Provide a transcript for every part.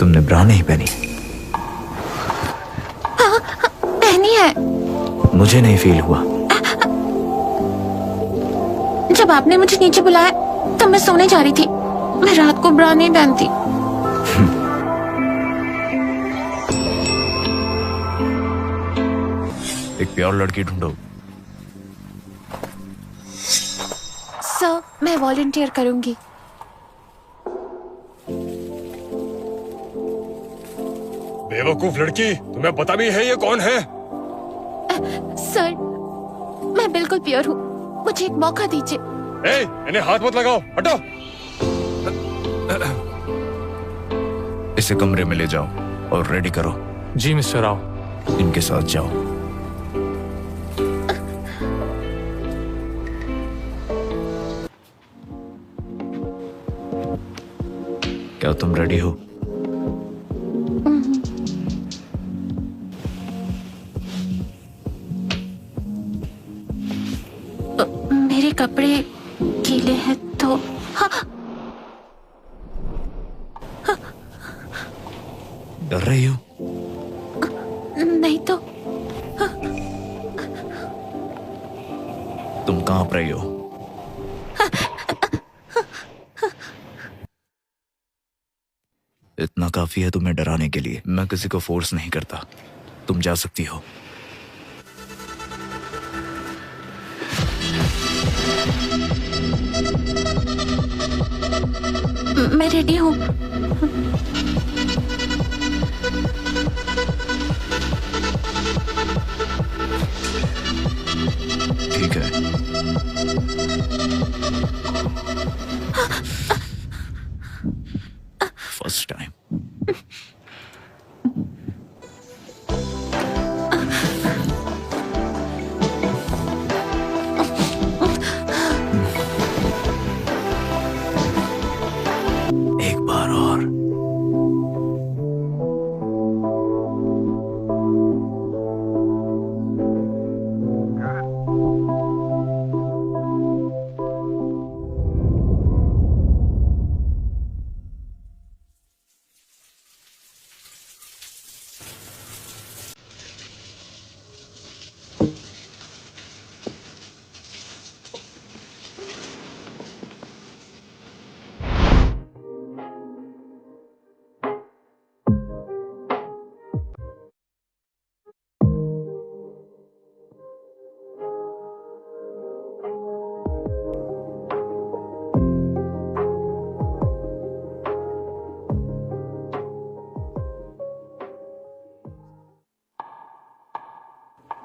तुमने ब्रा नहीं पहनी? हाँ, पहनी है। मुझे नहीं फील हुआ। जब आपने मुझे नीचे बुलाया तब मैं सोने जा रही थी। मैं रात को ब्रा नहीं पहनती। एक प्योर लड़की ढूंढो। सर, मैं वॉलंटियर करूंगी। बेवकूफ लड़की, तुम्हें पता भी है ये कौन है? सर, मैं बिल्कुल प्योर हूँ, मुझे एक मौका दीजिए। इन्हें हाथ मत लगाओ, हटो। इसे कमरे में ले जाओ और रेडी करो। जी मिस्टर राव। इनके साथ जाओ। क्या तुम रेडी हो? मेरे कपड़े गीले हैं तो हाँ। डर रही हो? नहीं तो। तुम कांप रही हो। इतना काफी है तुम्हें डराने के लिए। मैं किसी को फोर्स नहीं करता। तुम जा सकती हो। मैं रेडी हूँ। ठीक है। First time. एक बार और।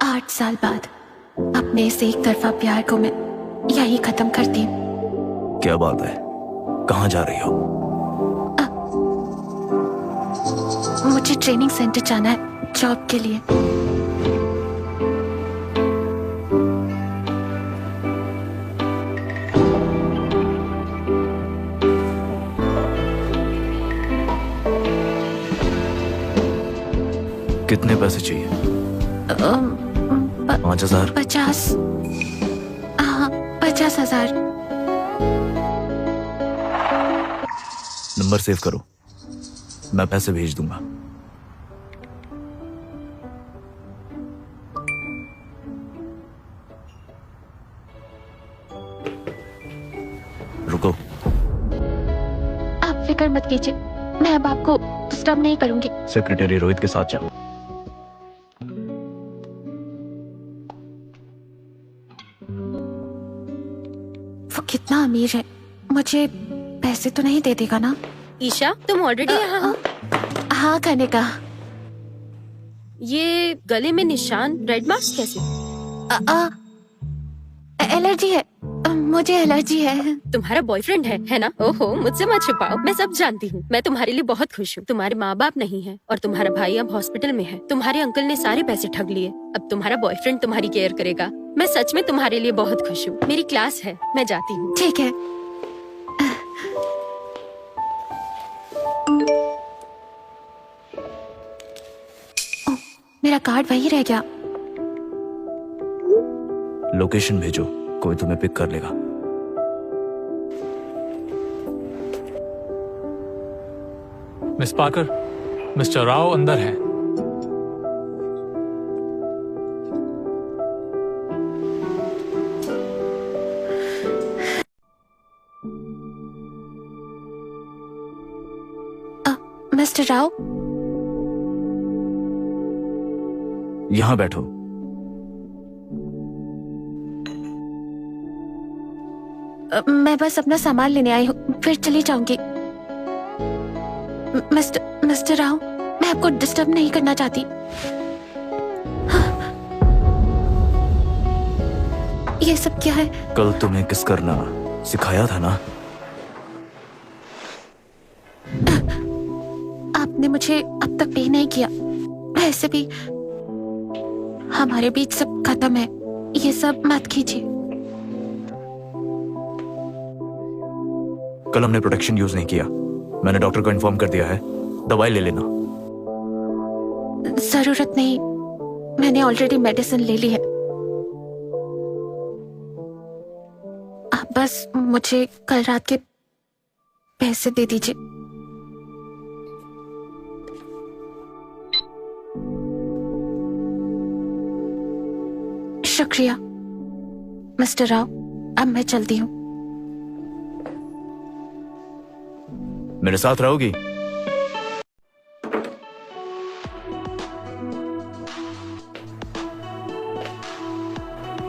आठ साल बाद अपने इस एक तरफा प्यार को मैं यही खत्म करती हूँ। क्या बात है? कहाँ जा रही हो? मुझे ट्रेनिंग सेंटर जाना है जॉब के लिए। कितने पैसे चाहिए? 5,000? 50। हाँ, 50,000। नंबर सेव करो, मैं पैसे भेज दूंगा। रुको। आप फिक्र मत कीजिए, मैं अब आपको डिस्टर्ब नहीं करूंगी। सेक्रेटरी रोहित के साथ जाओ। वो कितना अमीर है, मुझे पैसे तो नहीं दे देगा ना? ईशा, तुम ऑलरेडी यहाँ हो? हाँ, करने का। ये गले में निशान, रेड मार्क्स कैसे? एलर्जी है, मुझे एलर्जी है। तुम्हारा बॉयफ्रेंड है ना? ओहो, मुझसे मत छुपाओ, मैं सब जानती हूँ। मैं तुम्हारे लिए बहुत खुश हूँ। तुम्हारे माँ बाप नहीं है और तुम्हारा भाई अब हॉस्पिटल में है। तुम्हारे अंकल ने सारे पैसे ठग लिए। अब तुम्हारा बॉयफ्रेंड तुम्हारी केयर करेगा। मैं सच में तुम्हारे लिए बहुत खुश हूँ। मेरी क्लास है, मैं जाती हूँ। ठीक है। मेरा कार्ड वहीं रह गया। लोकेशन भेजो, कोई तुम्हें पिक कर लेगा। मिस पाकर, मिस्टर राव अंदर हैं। मिस्टर राव, यहाँ बैठो। मैं बस अपना सामान लेने आई हूँ, फिर चली जाऊंगी। मिस्टर राव, मैं आपको डिस्टर्ब नहीं करना चाहती। ये सब क्या है? कल तुम्हें किस करना सिखाया था ना? आपने मुझे अब तक पे नहीं किया। वैसे भी हमारे बीच सब खत्म है, ये सब मत कीजिए। कल हमने प्रोटेक्शन यूज नहीं किया। मैंने डॉक्टर को इन्फॉर्म कर दिया है, दवाई ले लेना। जरूरत नहीं, मैंने ऑलरेडी मेडिसिन ले ली है। आप बस मुझे कल रात के पैसे दे दीजिए। शुक्रिया मिस्टर राव, अब मैं चलती हूँ। मेरे साथ रहोगी?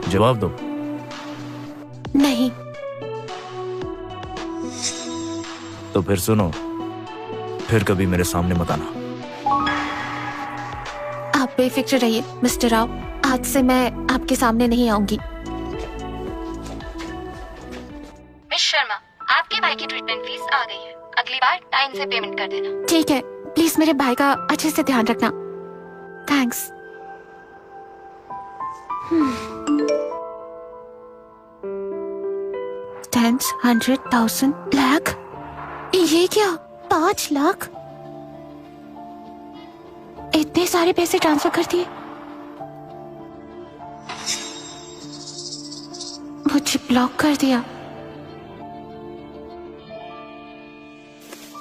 जवाब दो। नहीं। तो फिर सुनो, फिर कभी मेरे सामने मत आना। आप बेफिक्र रहिए मिस्टर राव, आज से मैं आपके सामने नहीं आऊंगी। मिस शर्मा, आपके भाई की ट्रीटमेंट फीस आ गई है। अगली बार टाइम से पेमेंट कर देना। ठीक है, प्लीज मेरे भाई का अच्छे से ध्यान रखना। थैंक्स। टेंस, 100,000, लाख। ये क्या? 5 लाख? इतने सारे पैसे ट्रांसफर कर दिए? मुझे ब्लॉक कर दिया।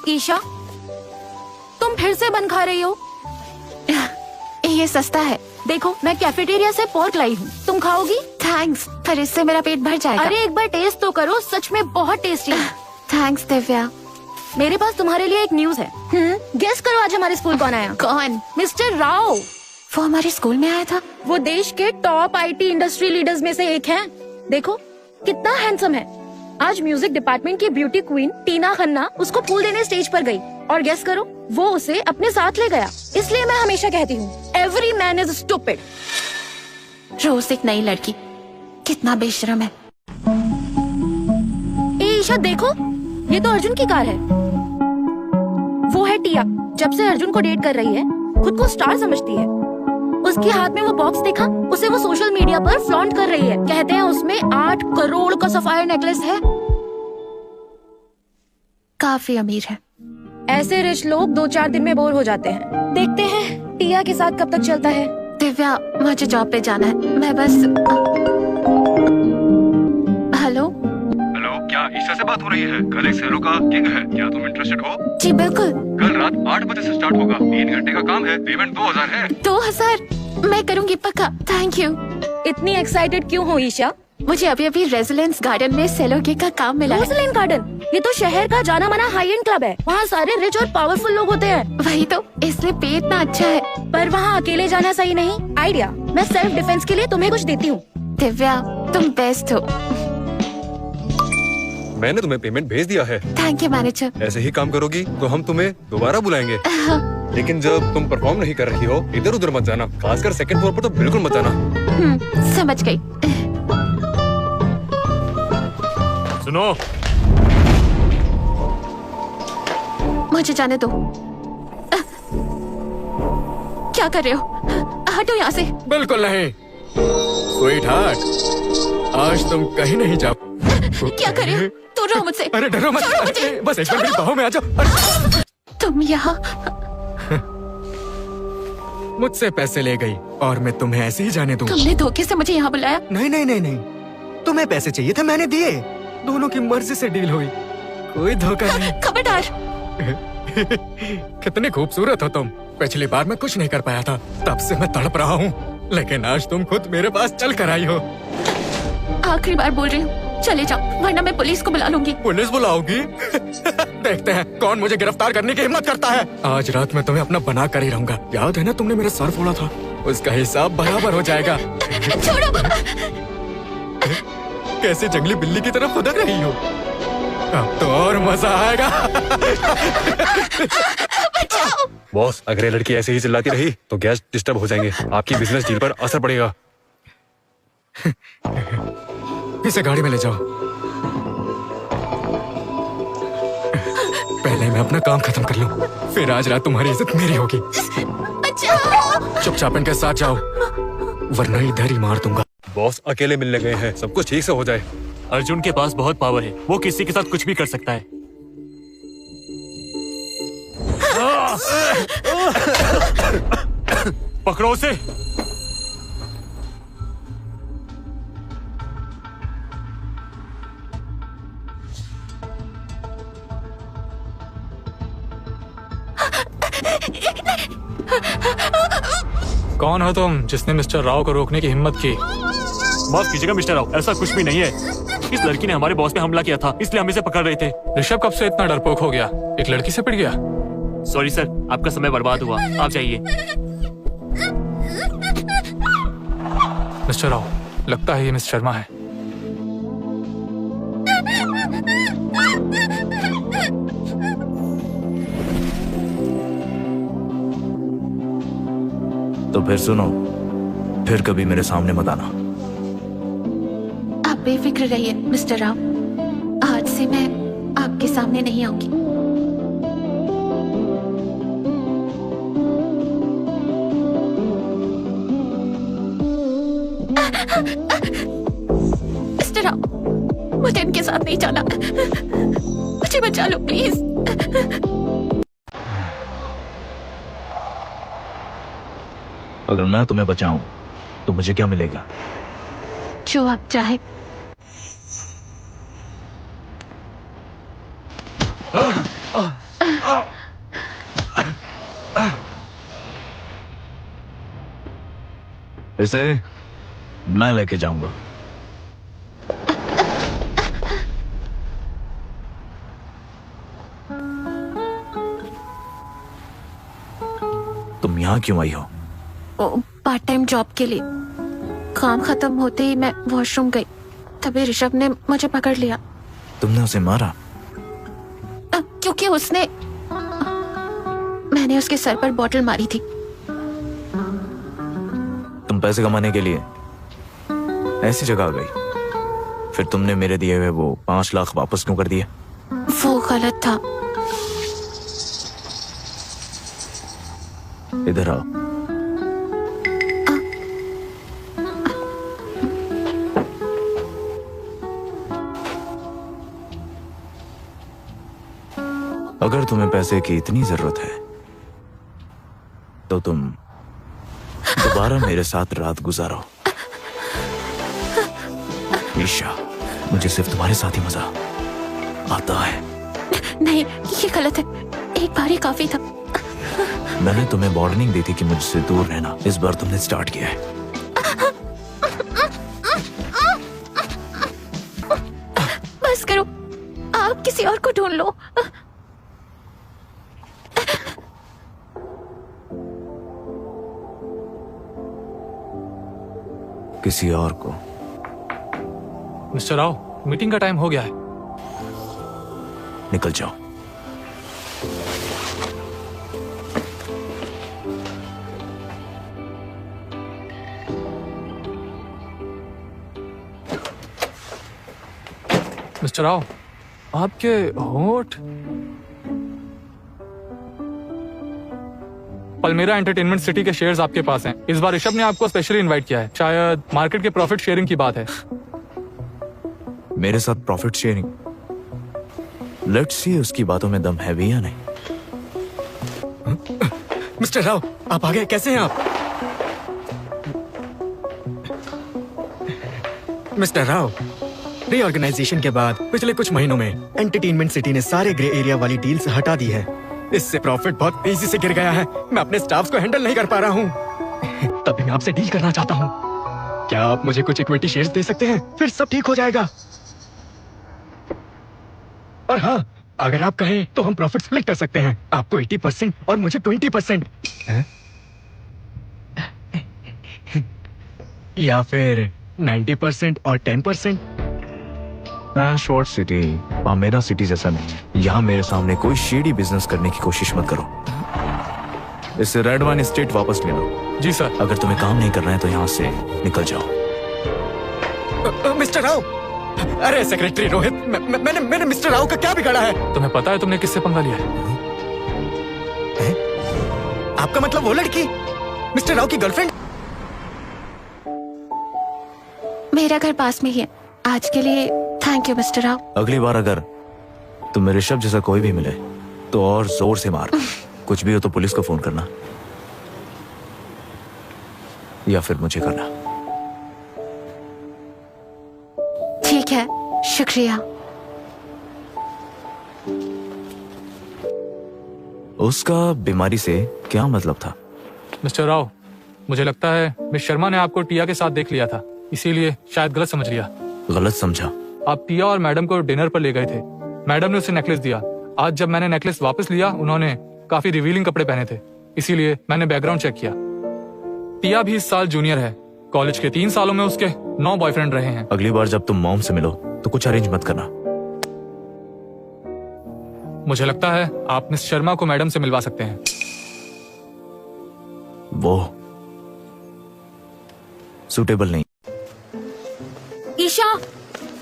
ईशा, तुम फिर से बन खा रही हो? ये सस्ता है। देखो, मैं कैफेटेरिया से पोर्क लाई हूँ, तुम खाओगी? थैंक्स, पर इससे मेरा पेट भर जाएगा। अरे एक बार टेस्ट तो करो, सच में बहुत टेस्टी है। थैंक्स दिव्या। मेरे पास तुम्हारे लिए एक न्यूज है। गेस करो आज हमारे स्कूल कौन आया? कौन? मिस्टर राव। वो हमारे स्कूल में आया था? वो देश के टॉप आईटी इंडस्ट्री लीडर्स में से एक हैं। देखो कितना हैंडसम है। आज म्यूजिक डिपार्टमेंट की ब्यूटी क्वीन टीना खन्ना उसको फूल देने स्टेज पर गई, और गेस करो वो उसे अपने साथ ले गया। इसलिए मैं हमेशा कहती हूँ, एवरी मैन इज स्टूपिड। रोज एक नई लड़की, कितना बेशरम है। ए ईशा देखो, ये तो अर्जुन की कार है। वो है टिया, जब से अर्जुन को डेट कर रही है, खुद को स्टार समझती है। उसके हाथ में वो बॉक्स देखा, उसे वो सोशल मीडिया पर फ्लॉन्ट कर रही है। कहते हैं उसमें 8 करोड़ का सफायर नेकलेस है। काफी अमीर है। ऐसे रिच लोग 2-4 दिन में बोर हो जाते हैं। देखते हैं टिया के साथ कब तक चलता है। दिव्या, मुझे जॉब पे जाना है, मैं बस। हेलो हेलो, क्या ईशा से बात हो रही है? कल एक सेलो का गिग है, क्या तुम इंटरेस्टेड हो? जी बिल्कुल। कल रात 8 बजे से स्टार्ट होगा, 3 घंटे का काम है, पेमेंट 2000 है। 2000? मैं करूंगी पक्का, थैंक यू। इतनी एक्साइटेड क्यों हो ईशा? मुझे अभी अभी रेजिडेंस गार्डन में सेलोगे का काम मिला है। रोजलिन गार्डन, ये तो शहर का जाना माना हाई एंड क्लब है। वहाँ सारे रिच और पावरफुल लोग होते हैं। वही तो, इसलिए पे इतना अच्छा है। पर वहाँ अकेले जाना सही नहीं। आइडिया, मैं सेल्फ डिफेंस के लिए तुम्हें कुछ देती हूँ। दिव्या, तुम बेस्ट हो। मैंने तुम्हें पेमेंट भेज दिया है। Thank you manager. ऐसे ही काम करोगी तो हम तुम्हें दोबारा बुलाएंगे। लेकिन जब तुम परफॉर्म नहीं कर रही हो, इधर उधर मत जाना, खासकर सेकंड फ्लोर पर तो बिल्कुल मत जाना। समझ गई। सुनो, मुझे जाने दो। क्या कर रहे हो? हटो यहाँ से। बिल्कुल नहीं स्वीट हार्ट, आज तुम कहीं नहीं जाओ। क्या कर रहे हो? दूर रहो मुझसे। अरे डरो मत, छोड़ो मुझे। अरे, बस एक बार मेरी बाहों में आ जाओ। तुम यहाँ? मुझसे पैसे ले गई और मैं तुम्हें ऐसे ही जाने दूं? तुमने धोखे से मुझे यहाँ बुलाया? नहीं नहीं नहीं नहीं, तुम्हें पैसे चाहिए थे, मैंने दिए। दोनों की मर्जी से डील हुई, कोई धोखा नहीं। खबरदार। कितनी खूबसूरत हो तुम। पिछली बार मैं कुछ नहीं कर पाया था, तब से मैं तड़प रहा हूँ, लेकिन आज तुम खुद मेरे पास चल कर आई हो। आखिरी बार बोल रही हूँ, चले जाओ वरना मैं पुलिस को बुला लूंगी। पुलिस बुलाओगी? देखते हैं कौन मुझे गिरफ्तार करने की हिम्मत करता है। आज रात मैं तुम्हें अपना बना कर ही रहूंगा। याद है ना तुमने मेरा सर फोड़ा था, उसका हिसाब बराबर हो जाएगा। छोड़ो। कैसे जंगली बिल्ली की तरफ फुदक रही हो? अब तो और मजा आएगा। बॉस, अगर ये लड़की ऐसे ही चिल्लाती रही तो गैस डिस्टर्ब हो जाएंगे, आपकी बिजनेस डील पर असर पड़ेगा। इसे गाड़ी में ले जाओ। पहले मैं अपना काम खत्म कर लूं, फिर आज रात तुम्हारी इज्जत मेरी होगी। चुपचाप इनके साथ जाओ, वरना इधर ही मार दूंगा। बॉस अकेले मिलने गए हैं, सब कुछ ठीक से हो जाए। अर्जुन के पास बहुत पावर है, वो किसी के साथ कुछ भी कर सकता है। पकड़ो उसे। कौन हो तुम जिसने मिस्टर राव को रोकने की हिम्मत की? माफ कीजिएगा मिस्टर राव, ऐसा कुछ भी नहीं है। इस लड़की ने हमारे बॉस पे हमला किया था, इसलिए हम इसे पकड़ रहे थे। ऋषभ कब से इतना डरपोक हो गया? एक लड़की से पिट गया? सॉरी सर, आपका समय बर्बाद हुआ, आप जाइए। मिस्टर राव, लगता है ये मिस शर्मा है। तो फिर सुनो, फिर कभी मेरे सामने मत आना। आप बेफिक्र रहिए मिस्टर राव, आज से मैं आपके सामने नहीं आऊंगी। मिस्टर राव, मुझे इनके साथ नहीं जाना, मुझे बचा लो प्लीज। अगर मैं तुम्हें बचाऊं तो मुझे क्या मिलेगा? जो आप चाहे। इसे मैं लेके जाऊंगा। तुम यहाँ क्यों आई हो? पार्ट टाइम जॉब के लिए। काम खत्म होते ही मैं वॉशरूम गई, तभी ऋषभ ने मुझे पकड़ लिया। तुमने उसे मारा? क्योंकि उसने, मैंने उसके सर पर बॉटल मारी थी। तुम पैसे कमाने के लिए ऐसी जगह आ गई, फिर तुमने मेरे दिए हुए वो 5 लाख वापस क्यों कर दिए? वो गलत था। इधर आओ। अगर तुम्हें पैसे की इतनी जरूरत है तो तुम दोबारा मेरे साथ रात गुजारो। ईशा, मुझे सिर्फ तुम्हारे साथ ही मजा आता है। नहीं, ये गलत है, एक बार ही काफी था। मैंने तुम्हें वार्निंग दी थी कि मुझसे दूर रहना, इस बार तुमने स्टार्ट किया है। बस करो, आप किसी और को ढूंढ लो। किसी और को? मिस्टर राव, मीटिंग का टाइम हो गया है। निकल जाओ। मिस्टर राव, आपके होठ। पलमेरा एंटरटेनमेंट सिटी के शेयर्स आपके पास हैं। इस बार ऋषभ ने आपको स्पेशली इनवाइट किया है, शायद मार्केट के प्रॉफिट शेयरिंग की बात है। मेरे साथ प्रॉफिट शेयरिंग? लेट्स सी उसकी बातों में दम है भी या नहीं। मिस्टर राव, आप आ गए, कैसे हैं आप? मिस्टर राव, रीऑर्गेनाइजेशन के बाद पिछले कुछ महीनों में एंटरटेनमेंट सिटी ने सारे ग्रे एरिया वाली डील्स हटा दी है। इससे प्रॉफिट बहुत तेजी से गिर गया है। मैं अपने स्टाफ को हैंडल नहीं कर पा रहा हूँ। तभी मैं आपसे डील करना चाहता हूँ। क्या आप मुझे कुछ इक्विटी शेयर्स दे सकते हैं? फिर सब ठीक हो जाएगा। और हाँ, अगर आप कहें तो हम प्रॉफिट स्प्लिट कर सकते हैं। आपको 80% और मुझे 20%। या फिर 90% और 10%। शॉर्ट सिटी मेरा सिटी जैसा नहीं। यहाँ मेरे सामने कोई शेडी बिजनेस करने की कोशिश मत करो। इसे रेड वाइन एस्टेट वापस ले लो। जी सर। अगर तुम्हें काम नहीं करना है तो यहाँ से निकल जाओ। मिस्टर राव, अरे सेक्रेटरी रोहित, मैंने मिस्टर राव का क्या बिगाड़ा है? तुम्हें पता है तुमने किससे पंगा लिया है? आपका मतलब वो लड़की मिस्टर राव की गर्लफ्रेंड? मेरा घर पास में ही है। आज के लिए थैंक यू मिस्टर राव। अगली बार अगर तुम्हें ऋषभ जैसा कोई भी मिले तो और जोर से मार। कुछ भी हो तो पुलिस को फोन करना या फिर मुझे करना। ठीक है, शुक्रिया। उसका बीमारी से क्या मतलब था? मिस्टर राव, मुझे लगता है मिस शर्मा ने आपको टिया के साथ देख लिया था, इसीलिए शायद गलत समझ लिया। गलत समझा? आप टिया और मैडम को डिनर पर ले गए थे। मैडम ने उसे नेकलेस दिया। आज जब मैंने नेकलेस वापस लिया, उन्होंने काफी रिवीलिंग कपड़े पहने थे, इसीलिए मैंने बैकग्राउंड चेक किया। टिया भी इस साल जूनियर है। कॉलेज के 3 सालों में उसके 9 बॉयफ्रेंड रहे हैं। अगली बार जब तुम मॉम से मिलो तो कुछ अरेंज मत करना। मुझे लगता है आप मिस शर्मा को मैडम से मिलवा सकते हैं। वो सूटेबल नहीं। ईशा,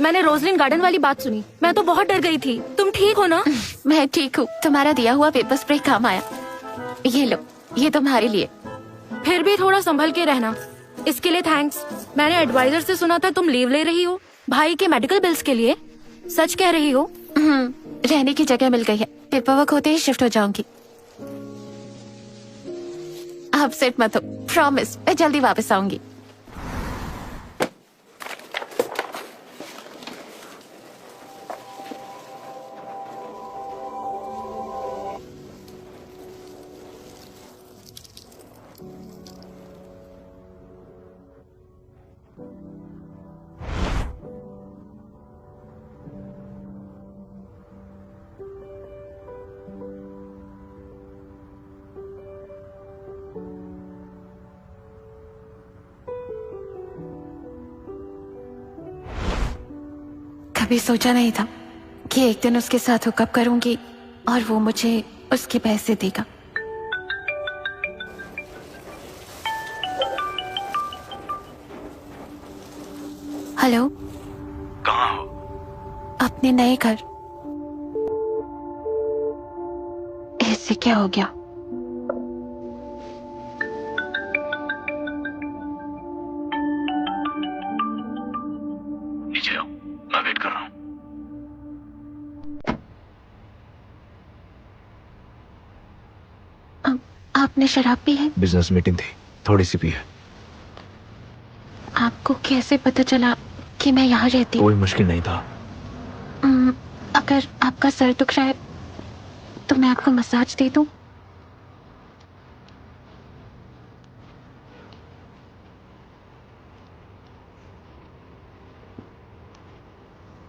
मैंने रोजलिन गार्डन वाली बात सुनी। मैं तो बहुत डर गई थी। तुम ठीक हो ना? मैं ठीक हूँ। तुम्हारा दिया हुआ पेपर स्प्रे काम आया। ये लो, ये तुम्हारे लिए। फिर भी थोड़ा संभल के रहना। इसके लिए थैंक्स। मैंने एडवाइजर से सुना था तुम लीव ले रही हो भाई के मेडिकल बिल्स के लिए। सच कह रही हो? रहने की जगह मिल गई है। पेपर वर्क होते ही शिफ्ट हो जाऊंगी। आप सेट मत हो, प्रॉमिस मैं जल्दी वापस आऊंगी। कभी सोचा नहीं था कि एक दिन उसके साथ हुकअप करूंगी और वो मुझे उसके पैसे देगा। हेलो, कहाँ हो? अपने नए घर। ऐसे क्या हो गया? नीचे आओ, मैं वेट कर रहा हूँ। आपने शराब पी है? बिजनेस मीटिंग थी, थोड़ी सी पी है। आपको कैसे पता चला कि मैं यहाँ रहती हूँ? कोई मुश्किल नहीं था। अगर आपका सर दुख रहा है तो मैं आपको मसाज दे दूं?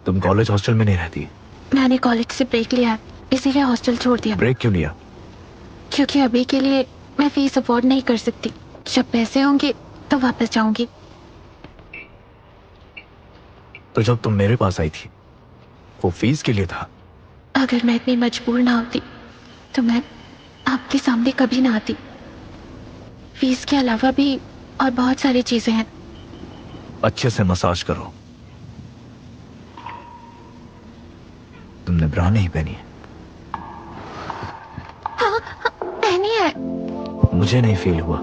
तुम कॉलेज हॉस्टल में नहीं रहती? मैंने कॉलेज से ब्रेक लिया, इसीलिए हॉस्टल छोड़ दिया। ब्रेक क्यों लिया? क्योंकि अभी के लिए मैं फीस अफोर्ड नहीं कर सकती। जब पैसे होंगे तो वापस जाऊंगी। तो जब तुम मेरे पास आई थी वो फीस के लिए था। अगर मैं इतनी मजबूर ना होती तो मैं आपके सामने कभी ना आती। फीस के अलावा भी और बहुत सारी चीजें हैं। अच्छे से मसाज करो। तुमने ब्रा नहीं पहनी है? हाँ, पहनी है। मुझे नहीं फील हुआ।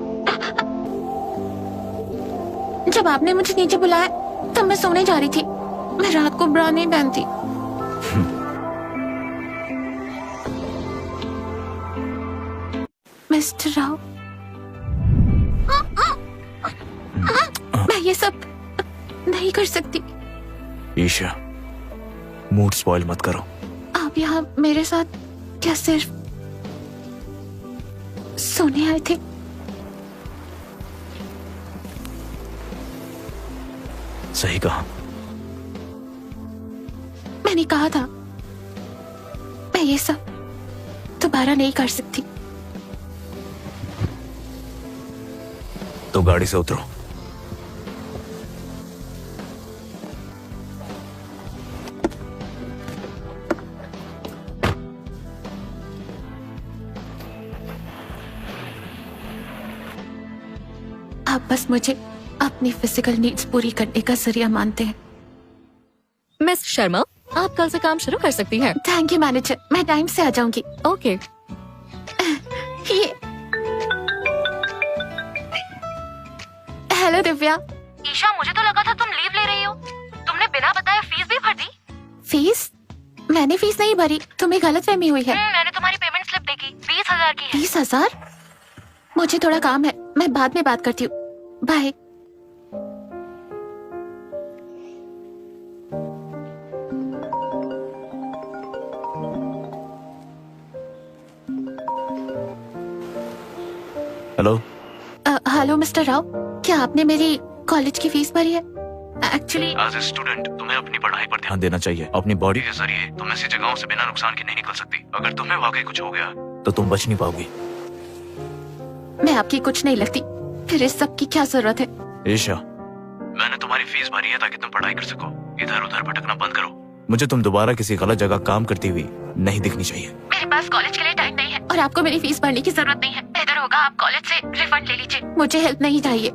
जब आपने मुझे नीचे बुलाया तब मैं सोने जा रही थी। मैं रात को ब्रा नहीं पहनती। मिस्टर राव, मैं ये सब नहीं कर सकती। ईशा, मूड स्पॉइल मत करो। आप यहाँ मेरे साथ क्या सिर्फ सोने आए थे। सही कहा। मैंने कहा था मैं ये सब दोबारा नहीं कर सकती। तो गाड़ी से उतरो। आप बस मुझे अपनी फिजिकल नीड्स पूरी करने का जरिया मानते हैं। मिस शर्मा, आप कल से काम शुरू कर सकती हैं। थैंक यू मैनेजर, मैं टाइम से आ जाऊंगी। ओके। ये हेलो दिव्या। ईशा, मुझे तो लगा था तुम लीव ले रही हो। तुमने बिना बताए फीस भी भर दी। फीस? मैंने फीस नहीं भरी, तुम्हें गलतफहमी हुई है। मैंने तुम्हारी पेमेंट स्लिप देखी, 20,000 की है। 20,000? मुझे थोड़ा काम है, मैं बाद में बात करती हूँ। Bye. Hello. Hello mister Rao, क्या आपने मेरी कॉलेज की फीस भरी है? एक्चुअली एज ए स्टूडेंट तुम्हें अपनी पढ़ाई पर ध्यान देना चाहिए। अपनी बॉडी के जरिए तुम ऐसी जगहों से बिना नुकसान के नहीं निकल सकती। अगर तुम्हें वाकई कुछ हो गया तो तुम बच नहीं पाओगी। मैं आपकी कुछ नहीं लगती, फिर इस सब की क्या जरूरत है? ईशा, मैंने तुम्हारी फीस भरी है ताकि तुम पढ़ाई कर सको। इधर उधर भटकना बंद करो। मुझे तुम दोबारा किसी गलत जगह काम करती हुई नहीं दिखनी चाहिए। मेरे पास कॉलेज के लिए टाइम नहीं है और आपको मेरी फीस भरने की जरूरत नहीं है। बेहतर होगा आप कॉलेज से रिफंड ले लीजिए, मुझे हेल्प नहीं चाहिए।